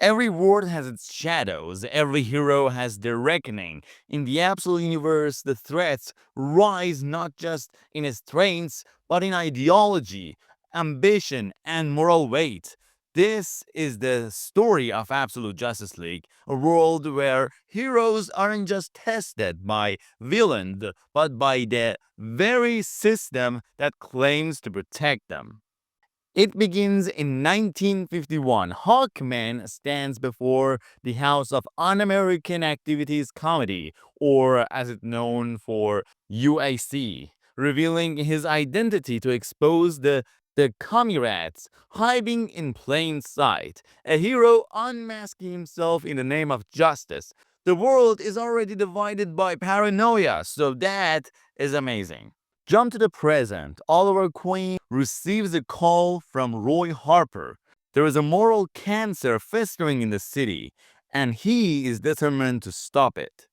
Every world has its shadows, every hero has their reckoning. In the Absolute Universe, the threats rise not just in strengths, but in ideology, ambition, and moral weight. This is the story of Absolute Justice League, a world where heroes aren't just tested by villains, but by the very system that claims to protect them. It begins in 1951. Hawkman stands before the House of Un-American Activities Committee, or as it's known for UAC, revealing his identity to expose the comrades hiding in plain sight. A hero unmasking himself in the name of justice. The world is already divided by paranoia, so that is amazing. Jump to the present. Oliver Queen receives a call from Roy Harper. There is a moral cancer festering in the city, and he is determined to stop it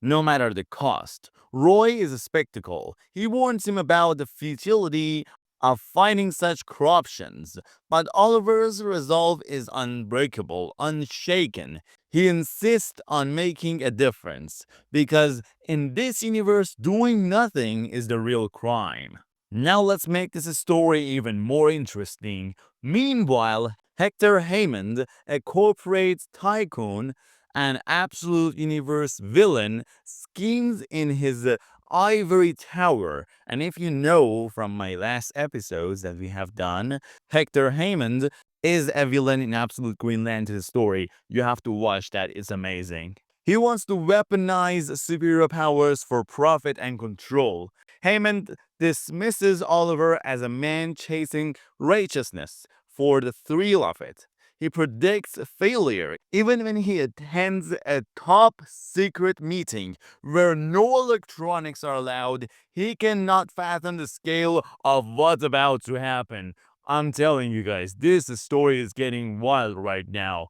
no matter the cost. Roy is a spectacle. He warns him about the futility of fighting such corruptions, but Oliver's resolve is unbreakable, unshaken. He insists on making a difference, because in this universe, doing nothing is the real crime. Now let's make this story even more interesting. Meanwhile, Hector Hammond, a corporate tycoon, an absolute universe villain, schemes in his ivory tower. And if you know from my last episodes that we have done, Hector Hammond is a villain in Absolute Greenland story. You have to watch that, it's amazing. He wants to weaponize superior powers for profit and control. Hammond dismisses Oliver as a man chasing righteousness for the thrill of it. He predicts failure even when he attends a top secret meeting where no electronics are allowed. He cannot fathom the scale of what's about to happen. I'm telling you guys, this story is getting wild right now.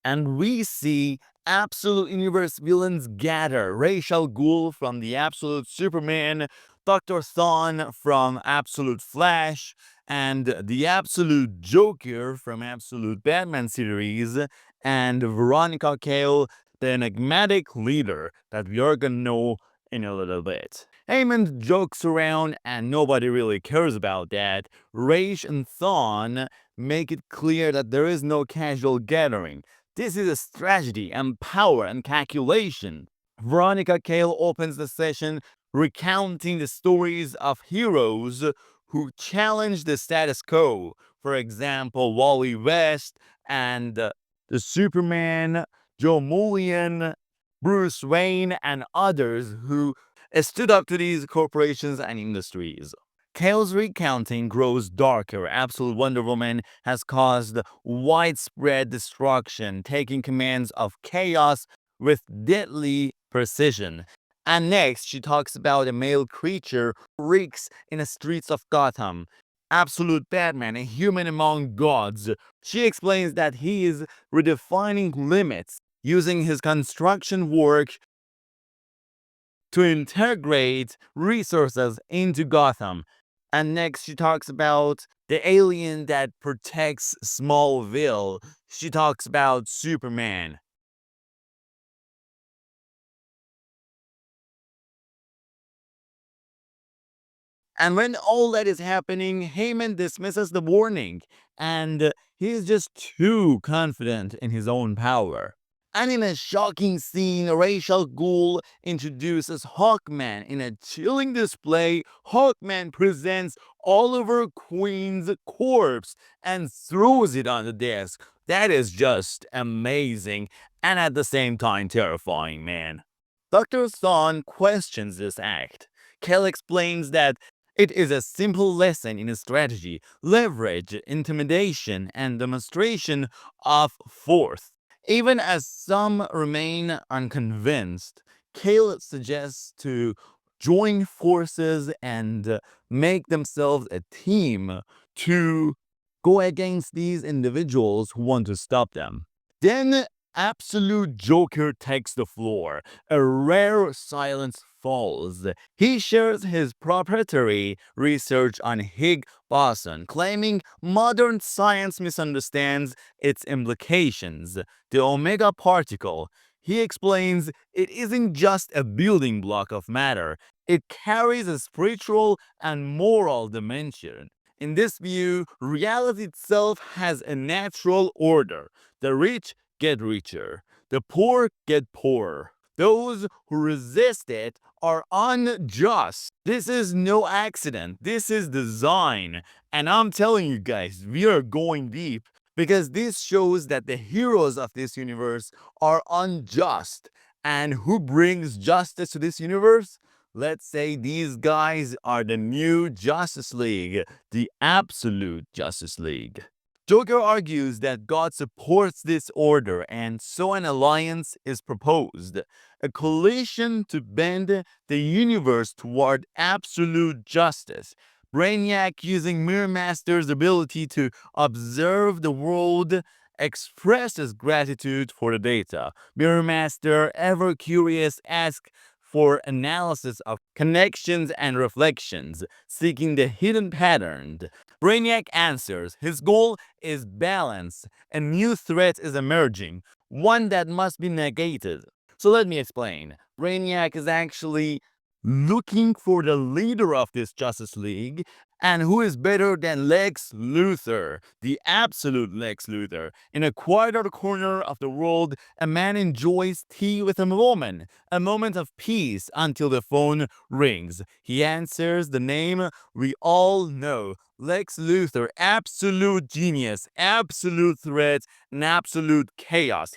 And we see Absolute Universe villains gather. Ra's al Ghul from the Absolute Superman, Dr. Thawne from Absolute Flash, and the Absolute Joker from Absolute Batman series, and Veronica Cale, the enigmatic leader that we are gonna know in a little bit. Heyman jokes around and nobody really cares about that. Ra's and Thawne make it clear that there is no casual gathering. This is a strategy and power and calculation. Veronica Cale opens the session recounting the stories of heroes who challenge the status quo. For example, Wally West and the Superman, Joe Mullion, Bruce Wayne, and others who stood up to these corporations and industries. Cale's recounting grows darker. Absolute Wonder Woman has caused widespread destruction, taking commands of chaos with deadly precision. And next, she talks about a male creature who reeks in the streets of Gotham. Absolute Batman, a human among gods. She explains that he is redefining limits, using his construction work to integrate resources into Gotham. And next, she talks about the alien that protects Smallville. She talks about Superman. And when all that is happening, Heyman dismisses the warning, and he is just too confident in his own power. And in a shocking scene, Ra's al Ghul introduces Hawkman. In a chilling display, Hawkman presents Oliver Queen's corpse and throws it on the desk. That is just amazing and at the same time terrifying, man. Dr. Thawne questions this act. Kell explains that it is a simple lesson in strategy, leverage, intimidation, and demonstration of force. Even as some remain unconvinced, Cale suggests to join forces and make themselves a team to go against these individuals who want to stop them. Then absolute Joker takes the floor. A rare silence falls. He shares his proprietary research on Higgs boson, claiming modern science misunderstands its implications. The omega particle. He explains it isn't just a building block of matter, it carries a spiritual and moral dimension. In this view, reality itself has a natural order. The rich get richer, the poor get poorer. Those who resist it are unjust. This is no accident. This is design. And I'm telling you guys, we are going deep because this shows that the heroes of this universe are unjust. And who brings justice to this universe? Let's say these guys are the new Justice League, the absolute Justice League. Joker argues that God supports this order, and so an alliance is proposed, a coalition to bend the universe toward absolute justice. Brainiac, using Mirror Master's ability to observe the world, expresses gratitude for the data. Mirror Master, ever curious, asks for analysis of connections and reflections, seeking the hidden patterns. Brainiac answers his goal is balance. A new threat is emerging, one that must be negated. So let me explain. Brainiac is actually looking for the leader of this Justice League, and who is better than Lex Luthor, the absolute Lex Luthor? In a quieter corner of the world, a man enjoys tea with a woman, a moment of peace until the phone rings. He answers the name we all know. Lex Luthor, absolute genius, absolute threat, and absolute chaos.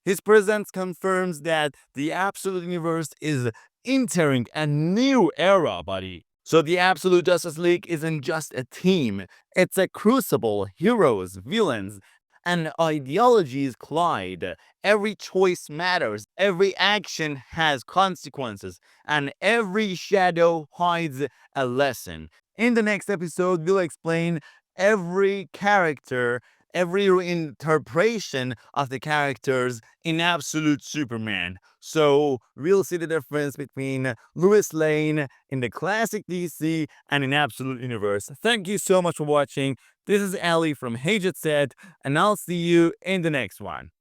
His presence confirms that the absolute universe is entering a new era, buddy. So the Absolute Justice League isn't just a team, it's a crucible. Heroes, villains, and ideologies collide. Every choice matters, every action has consequences, and every shadow hides a lesson. In the next episode, we'll explain every character, every interpretation of the characters in Absolute Superman. So we'll see the difference between Lois Lane in the classic DC and in Absolute Universe. Thank you so much for watching. This is Ali from Hey Jet Set, and I'll see you in the next one.